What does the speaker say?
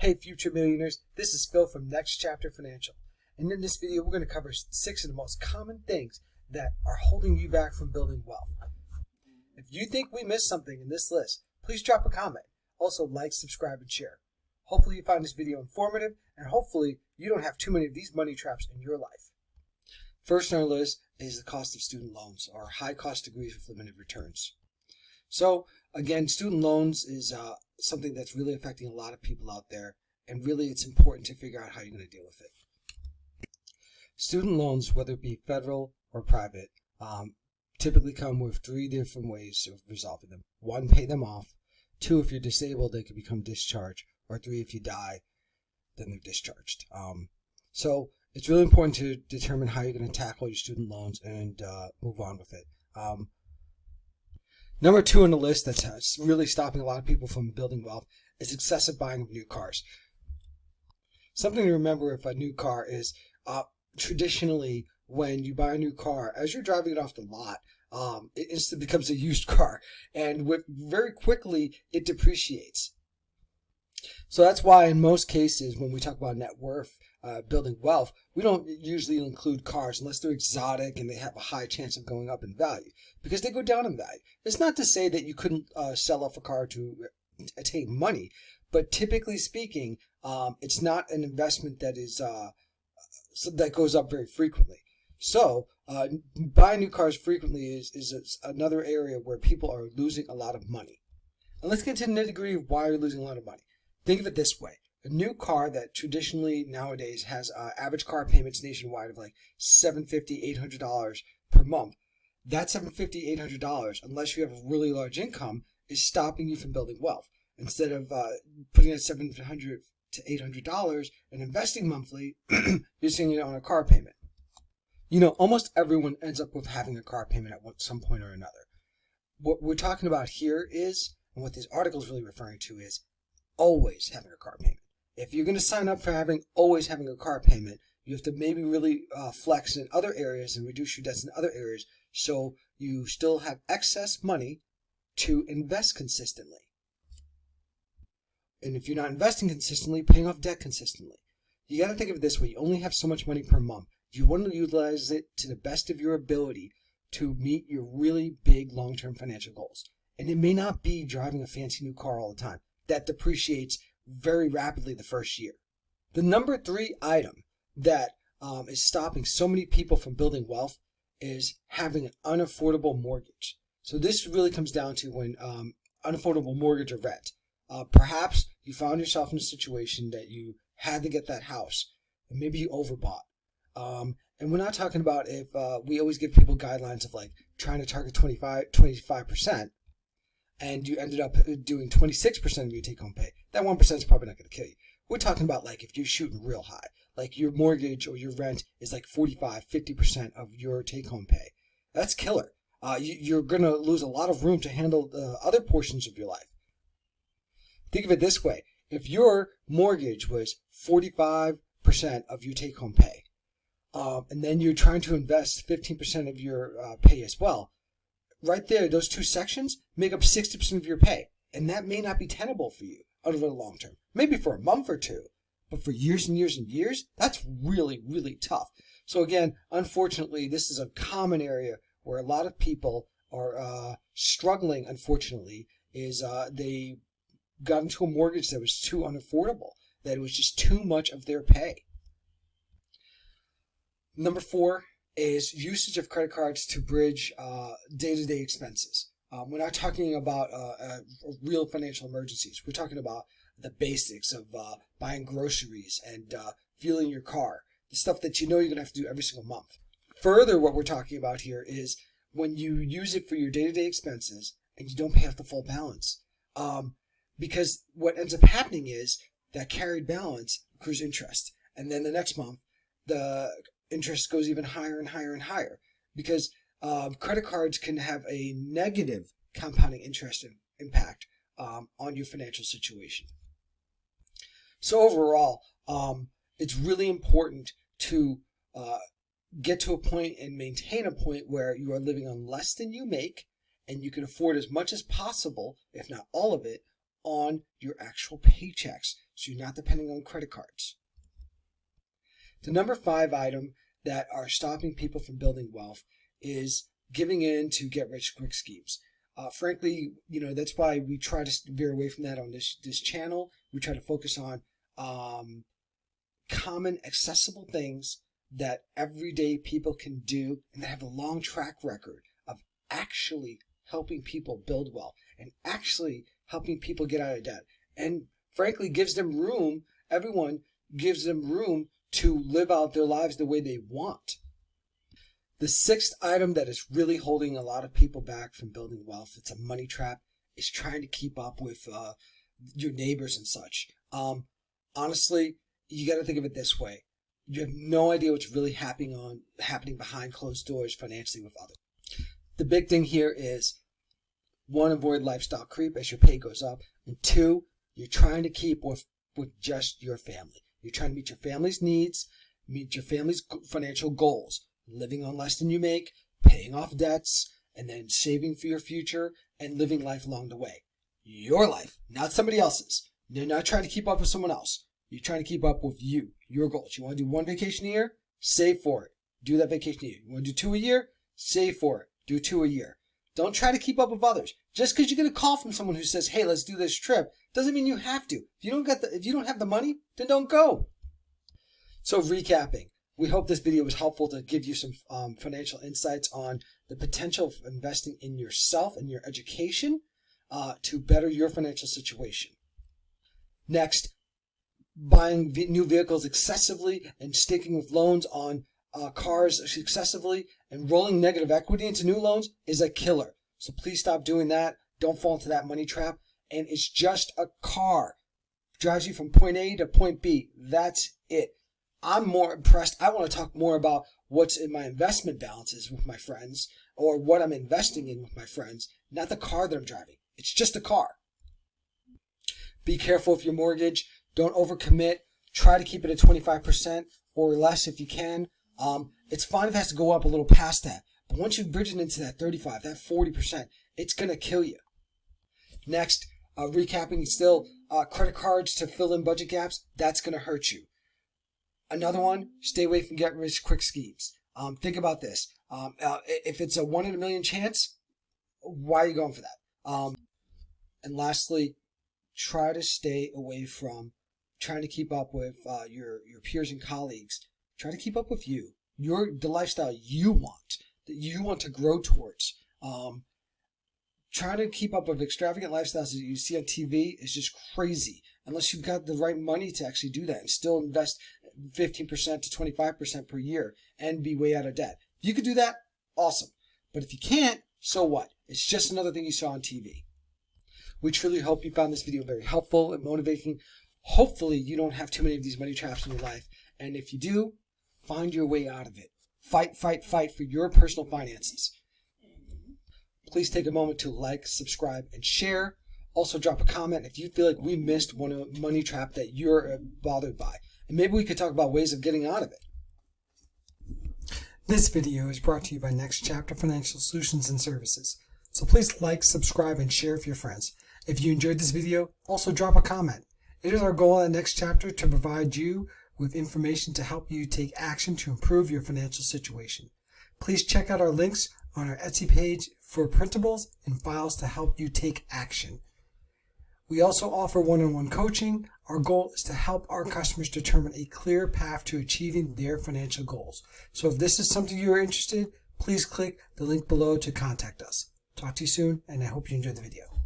Hey future millionaires, this is Phil from Next Chapter Financial, and in this video we're going to cover 6 of the most common things that are holding you back from building wealth. If you think we missed something in this list, please drop a comment. Also like, subscribe, and share. Hopefully you find this video informative, and hopefully you don't have too many of these money traps in your life. First on our list is the cost of student loans, or high cost degrees with limited returns. So again, student loans is something that's really affecting a lot of people out there, and really it's important to figure out how you're going to deal with it. Student loans, whether it be federal or private, typically come with 3 different ways of resolving them. 1, pay them off. 2, if you're disabled, they can become discharged. Or 3, if you die, then they're discharged. So it's really important to determine how you're going to tackle your student loans and move on with it. Number 2 on the list that's really stopping a lot of people from building wealth is excessive buying of new cars. Something to remember with a new car is traditionally when you buy a new car, as you're driving it off the lot, it instantly becomes a used car, and very quickly it depreciates. So that's why in most cases when we talk about net worth, building wealth, we don't usually include cars unless they're exotic and they have a high chance of going up in value, because they go down in value. It's not to say that you couldn't sell off a car to attain money, but typically speaking, it's not an investment that is that goes up very frequently. So buying new cars frequently is another area where people are losing a lot of money. And let's get to the nitty-gritty of why you're losing a lot of money. Think of it this way. A new car that traditionally nowadays has average car payments nationwide of like $750, $800 per month. That $750, $800, unless you have a really large income, is stopping you from building wealth. Instead of putting that $700 to $800 and investing monthly, you're seeing it on a car payment. You know, almost everyone ends up with having a car payment at some point or another. What we're talking about here is, and what this article is really referring to, is always having a car payment. If you're going to sign up for always having a car payment, you have to maybe really flex in other areas and reduce your debts in other areas so you still have excess money to invest consistently. And if you're not investing consistently, paying off debt consistently. You got to think of it this way. You only have so much money per month. You want to utilize it to the best of your ability to meet your really big long-term financial goals. And it may not be driving a fancy new car all the time. That depreciates very rapidly the first year. The number 3 item that is stopping so many people from building wealth is having an unaffordable mortgage. So this really comes down to when unaffordable mortgage or rent. Perhaps you found yourself in a situation that you had to get that house, and maybe you overbought. And we're not talking about if we always give people guidelines of like trying to target 25%, and you ended up doing 26% of your take-home pay. That 1% is probably not going to kill you. We're talking about like if you're shooting real high, like your mortgage or your rent is like 45, 50% of your take-home pay. That's killer. You're going to lose a lot of room to handle the other portions of your life. Think of it this way. If your mortgage was 45% of your take-home pay, and then you're trying to invest 15% of your pay as well, right there, those 2 sections make up 60% of your pay. And that may not be tenable for you over the long term. Maybe for a month or 2, but for years and years and years, that's really, really tough. So again, unfortunately, this is a common area where a lot of people are struggling, unfortunately, is they got into a mortgage that was too unaffordable, that it was just too much of their pay. Number 4 is usage of credit cards to bridge day-to-day expenses. We're not talking about real financial emergencies. We're talking about the basics of buying groceries and fueling your car, the stuff that you know you're going to have to do every single month. Further, what we're talking about here is when you use it for your day-to-day expenses and you don't pay off the full balance. Because what ends up happening is that carried balance accrues interest. And then the next month, the interest goes even higher and higher and higher, because credit cards can have a negative compounding interest impact on your financial situation. So overall, it's really important to get to a point and maintain a point where you are living on less than you make, and you can afford as much as possible, if not all of it, on your actual paychecks, so you're not depending on credit cards. The number 5 item that are stopping people from building wealth is giving in to get-rich-quick schemes. Frankly, that's why we try to veer away from that on this channel. We try to focus on common, accessible things that everyday people can do and that have a long track record of actually helping people build wealth and actually helping people get out of debt. And frankly, everyone gives them room to live out their lives the way they want. The 6th item that is really holding a lot of people back from building wealth, it's a money trap, is trying to keep up with your neighbors and such. Honestly, you got to think of it this way. You have no idea what's really happening behind closed doors financially with others. The big thing here is, 1, avoid lifestyle creep as your pay goes up. And 2, you're trying to keep with just your family. You're trying to meet your family's needs, meet your family's financial goals. Living on less than you make, paying off debts, and then saving for your future and living life along the way. Your life, not somebody else's. You're not trying to keep up with someone else. You're trying to keep up with you, your goals. You want to do 1 vacation a year? Save for it. Do that vacation a year. You want to do 2 a year? Save for it. Do 2 a year. Don't try to keep up with others. Just because you get a call from someone who says, hey, let's do this trip, doesn't mean you have to. If you don't have the money, then don't go. So recapping. We hope this video was helpful to give you some financial insights on the potential of investing in yourself and your education to better your financial situation. Next, buying new vehicles excessively and sticking with loans on cars excessively and rolling negative equity into new loans is a killer. So please stop doing that. Don't fall into that money trap. And it's just a car. Drives you from point A to point B. That's it. I'm more impressed. I want to talk more about what's in my investment balances with my friends or what I'm investing in with my friends, not the car that I'm driving. It's just a car. Be careful with your mortgage. Don't overcommit. Try to keep it at 25% or less if you can. It's fine if it has to go up a little past that. But once you bridge it into that 35, that 40%, it's going to kill you. Next, recapping still, credit cards to fill in budget gaps, that's going to hurt you. Another one, stay away from get-rich-quick schemes. Think about this. If it's a 1 in a million chance, why are you going for that? And lastly, try to stay away from trying to keep up with your peers and colleagues. Try to keep up with you. The lifestyle you want, that you want to grow towards. Trying to keep up with extravagant lifestyles that you see on TV is just crazy. Unless you've got the right money to actually do that and still invest 15% to 25% per year and be way out of debt. If you could do that, awesome. But if you can't, so what? It's just another thing you saw on TV. We truly hope you found this video very helpful and motivating. Hopefully you don't have too many of these money traps in your life. And if you do, find your way out of it. Fight, fight, fight for your personal finances. Please take a moment to like, subscribe, and share. Also drop a comment if you feel like we missed one money trap that you're bothered by. And maybe we could talk about ways of getting out of it. This video is brought to you by Next Chapter Financial Solutions and Services. So please like, subscribe, and share with your friends. If you enjoyed this video, also drop a comment. It is our goal at Next Chapter to provide you with information to help you take action to improve your financial situation. Please check out our links on our Etsy page for printables and files to help you take action. We also offer one-on-one coaching. Our goal is to help our customers determine a clear path to achieving their financial goals. So if this is something you are interested in, please click the link below to contact us. Talk to you soon, and I hope you enjoyed the video.